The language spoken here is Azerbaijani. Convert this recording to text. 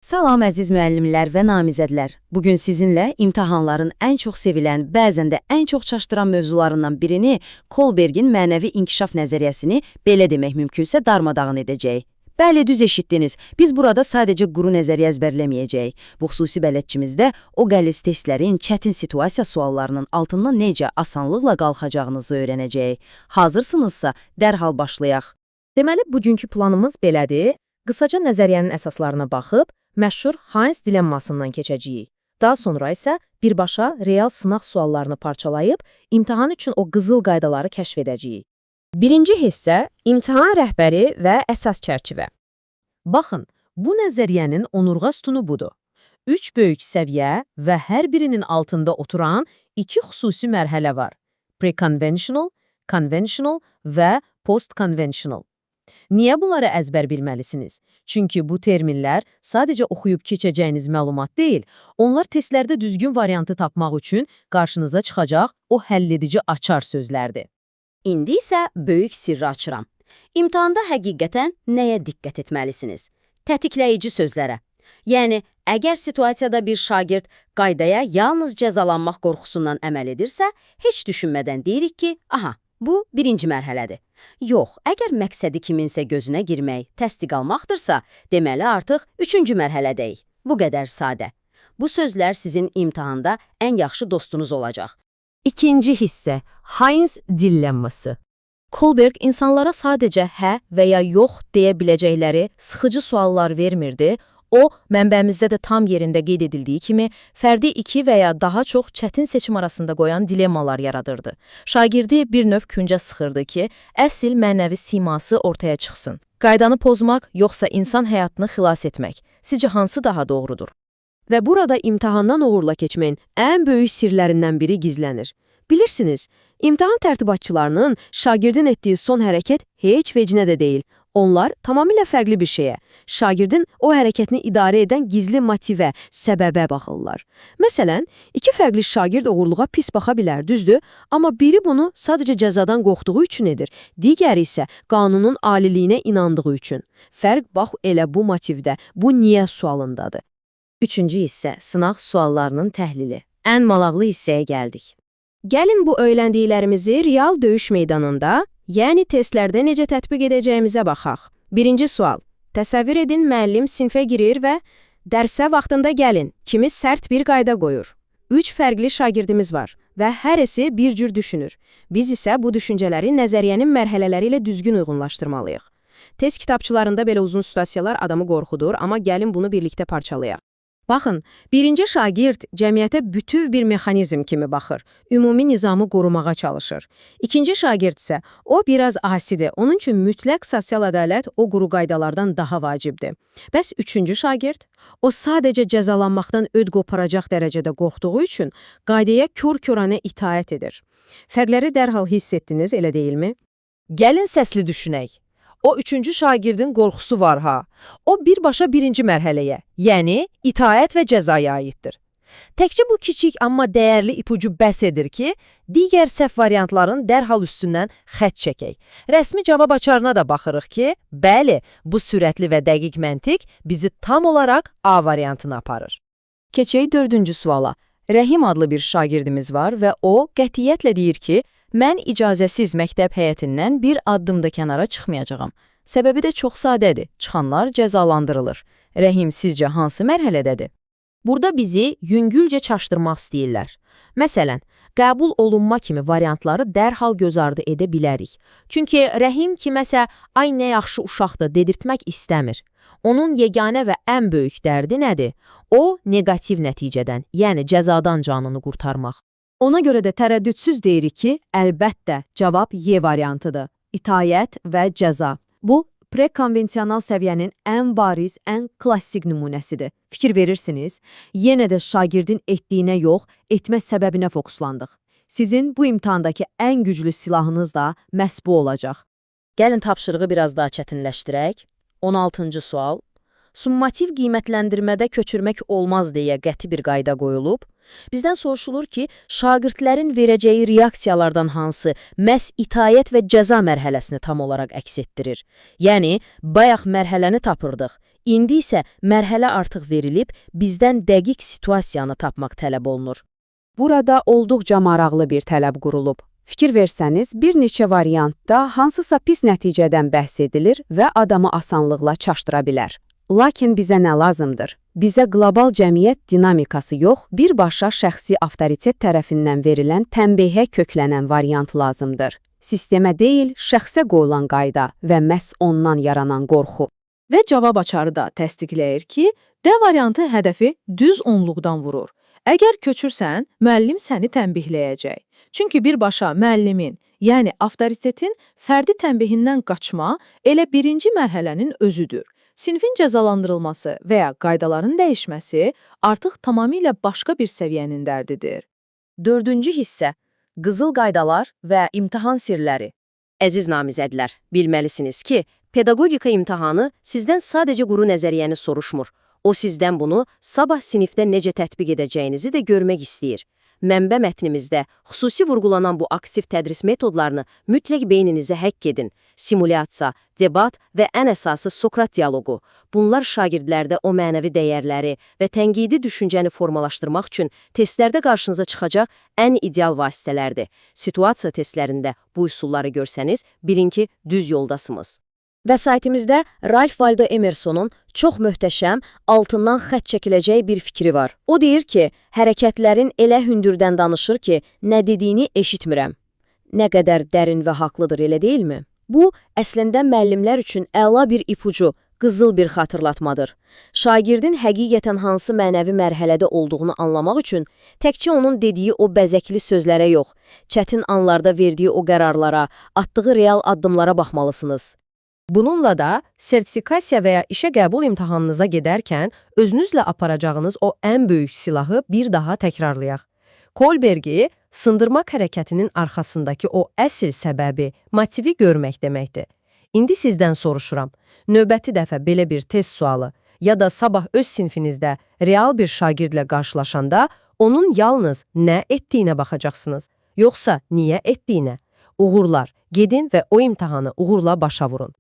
Salam əziz müəllimlər və namizədlər. Bugün sizinlə imtahanların ən çox sevilən, bəzən də ən çox çaşdıran mövzularından birini, Kolbergin mənəvi inkişaf nəzəriyyəsini belə demək mümkünsə darmadağın edəcəyik. Bəli, düz eşitdiniz. Biz burada sadəcə quru nəzəriyyə əzbərləməyəcəyik. Bu xüsusi bələdçimizdə o qəliz testlərin, çətin situasiya suallarının altından necə asanlıqla qalxacağınızı öyrənəcəyik. Hazırsınızsa, dərhal başlayaq. Deməli, bugünkü planımız belədir. Qısaca nəzəriyyənin əsaslarına baxıb, məşhur Heinz dilemmasından keçəcəyik. Daha sonra isə birbaşa real sınaq suallarını parçalayıb, imtahan üçün o qızıl qaydaları kəşf edəcəyik. Birinci hissə imtahan rəhbəri və əsas çərçivə. Baxın, bu nəzəriyyənin onurğa sütunu budur. 3 böyük səviyyə və hər birinin altında oturan 2 xüsusi mərhələ var. Pre-conventional, conventional və post-conventional. Niyə bunları əzbər bilməlisiniz? Çünki bu terminlər sadəcə oxuyub keçəcəyiniz məlumat deyil, onlar testlərdə düzgün variantı tapmaq üçün qarşınıza çıxacaq o həlledici açar sözlərdir. İndi isə böyük sirri açıram. İmtahanda həqiqətən nəyə diqqət etməlisiniz? Tətikləyici sözlərə. Yəni, əgər situasiyada bir şagird qaydaya yalnız cəzalanmaq qorxusundan əməl edirsə, heç düşünmədən deyirik ki, aha, bu birinci mərhələdir. Yox, əgər məqsədi kiminsə gözünə girmək, təsdiq almaqdırsa, deməli artıq 3-cü mərhələdəyik. Bu qədər sadə. Bu sözlər sizin imtahanda ən yaxşı dostunuz olacaq. İkinci hissə Heinz dilemması. Kolberg insanlara sadəcə hə və ya yox deyə biləcəkləri sıxıcı suallar vermirdi. O, mənbəmizdə də tam yerində qeyd edildiyi kimi, fərdi 2 və ya daha çox çətin seçim arasında qoyan dilemmalar yaradırdı. Şagirdi bir növ küncə sıxırdı ki, əsl mənəvi siması ortaya çıxsın. Qaydanı pozmaq, yoxsa insan həyatını xilas etmək. Sizcə hansı daha doğrudur? Və burada imtahandan uğurla keçməyin ən böyük sirlərindən biri gizlənir. Bilirsiniz, imtahan tərtibatçılarının şagirdin etdiyi son hərəkət heç vecinə də deyil. Onlar tamamilə fərqli bir şeyə, şagirdin o hərəkətini idarə edən gizli motivə, səbəbə baxırlar. Məsələn, 2 fərqli şagird oğurluğa pis baxa bilər, düzdür? Amma biri bunu sadəcə cəzadan qorxduğu üçün edir, digəri isə qanunun aliliyinə inandığı üçün. Fərq bax elə bu motivdə, bu niyə sualındadır. Üçüncü hissə, sınaq suallarının təhlili. Ən maraqlı hissəyə gəldik. Gəlin bu öyrəndiklərimizi real döyüş meydanında, yəni testlərdə necə tətbiq edəcəyimizə baxaq. Birinci sual. Təsəvvür edin, müəllim sinfə girir və dərsə vaxtında gəlin, kimi sərt bir qayda qoyur. 3 fərqli şagirdimiz var və hərəsi bir cür düşünür. Biz isə bu düşüncələri nəzəriyyənin mərhələləri ilə düzgün uyğunlaşdırmalıyıq. Test kitabçılarında belə uzun situasiyalar adamı qorxudur, amma gəlin bunu birlikdə parçalayaq. Baxın, birinci şagird cəmiyyətə bütöv bir mexanizm kimi baxır, ümumi nizamı qorumağa çalışır. İkinci şagird isə o biraz asidir, onun üçün mütləq sosial ədalət o quru qaydalardan daha vacibdir. Bəs üçüncü şagird? O sadəcə cəzalanmaqdan öd qoparacaq dərəcədə qorxduğu üçün qaydaya kör-körənə itaət edir. Fərqləri dərhal hiss etdiniz, elə deyilmi? Gəlin səsli düşünək. O üçüncü şagirdin qorxusu var ha. O birbaşa birinci mərhələyə, yəni itaət və cəzaya aiddir. Təkcə bu kiçik amma dəyərli ipucu bəs edir ki, digər səhv variantların dərhal üstündən xətt çəkək. Rəsmi cavab açarına da baxırıq ki, bəli, bu sürətli və dəqiq məntiq bizi tam olaraq A variantına aparır. Keçək 4-cü suala. Rəhim adlı bir şagirdimiz var və o qətiyyətlə deyir ki, mən icazəsiz məktəb həyətindən bir addım da kənara çıxmayacağam. Səbəbi də çox sadədir. Çıxanlar cəzalandırılır. Rəhim sizcə hansı mərhələdədir? Burada bizi yüngülcə çaşdırmaq istəyirlər. Məsələn, qəbul olunma kimi variantları dərhal göz ardı edə bilərik. Çünki Rəhim kiməsə ay nə yaxşı uşaqdır dedirtmək istəmir. Onun yeganə və ən böyük dərdi nədir? O, negativ nəticədən, yəni cəzadan canını qurtarmaq. Ona görə də tərəddüdsüz deyirik ki, əlbəttə, cavab Y variantıdır. İtaət və cəza. Bu, prekonvensional səviyyənin ən bariz, ən klassik nümunəsidir. Fikir verirsiniz, yenə də şagirdin etdiyinə yox, etmə səbəbinə fokuslandıq. Sizin bu imtahandakı ən güclü silahınız da məhz bu olacaq. Gəlin tapşırığı biraz daha çətinləşdirək. 16-cı sual. Summativ qiymətləndirmədə köçürmək olmaz deyə qəti bir qayda qoyulub. Bizdən soruşulur ki, şagirdlərin verəcəyi reaksiyalardan hansı məhz itaət və cəza mərhələsini tam olaraq əks etdirir. Yəni, bayaq mərhələni tapırdıq. İndi isə mərhələ artıq verilib, bizdən dəqiq situasiyanı tapmaq tələb olunur. Burada olduqca maraqlı bir tələb qurulub. Fikir versəniz, bir neçə variantda hansısa pis nəticədən bəhs edilir və adamı asanlıqla çaşdıra bilər. Lakin bizə nə lazımdır? Bizə qlobal cəmiyyət dinamikası yox, birbaşa şəxsi avtoritet tərəfindən verilən tənbehə köklənən variant lazımdır. Sistemə deyil, şəxsə qoyulan qayda və məhz ondan yaranan qorxu. Və cavab açarı da təsdiqləyir ki, D variantı hədəfi düz onluqdan vurur. Əgər köçürsən, müəllim səni tənbihləyəcək. Çünki birbaşa müəllimin, yəni avtoritetin fərdi tənbihindən qaçma elə birinci mərhələnin özüdür. Sinfin cəzalandırılması və ya qaydaların dəyişməsi artıq tamamilə başqa bir səviyyənin dərdidir. 4-cü hissə: qızıl qaydalar və imtahan sirləri. Əziz namizədlər, bilməlisiniz ki, pedaqogika imtahanı sizdən sadəcə quru nəzəriyyəni soruşmur. O sizdən bunu sabah sinifdə necə tətbiq edəcəyinizi də görmək istəyir. Mənbə mətnimizdə xüsusi vurğulanan bu aktiv tədris metodlarını mütləq beyninizə həkk edin. Simulyasiya, debat və ən əsası Sokrat dialoqu. Bunlar şagirdlərdə o mənəvi dəyərləri və tənqidi düşüncəni formalaşdırmaq üçün testlərdə qarşınıza çıxacaq ən ideal vasitələrdir. Situasiya testlərində bu üsulları görsəniz, bilin ki, düz yoldasınız. Vəsaitimizdə Ralph Waldo Emersonun çox möhtəşəm, altından xətt çəkiləcək bir fikri var. O deyir ki, hərəkətlərin elə hündürdən danışır ki, nə dediyini eşitmirəm. Nə qədər dərin və haqlıdır, elə deyilmi? Bu, əslində müəllimlər üçün əla bir ipucu, qızıl bir xatırlatmadır. Şagirdin həqiqətən hansı mənəvi mərhələdə olduğunu anlamaq üçün təkcə onun dediyi o bəzəkli sözlərə yox, çətin anlarda verdiyi o qərarlara, atdığı real addımlara baxmalısınız. Bununla da sertifikasiya və ya işə qəbul imtahanınıza gedərkən özünüzlə aparacağınız o ən böyük silahı bir daha təkrarlayaq. Kolbergi sındırmaq hərəkətinin arxasındakı o əsl səbəbi, motivi görmək deməkdir. İndi sizdən soruşuram, növbəti dəfə belə bir test sualı ya da sabah öz sinfinizdə real bir şagirdlə qarşılaşanda onun yalnız nə etdiyinə baxacaqsınız, yoxsa niyə etdiyinə. Uğurlar, gedin və o imtahanı uğurla başa vurun.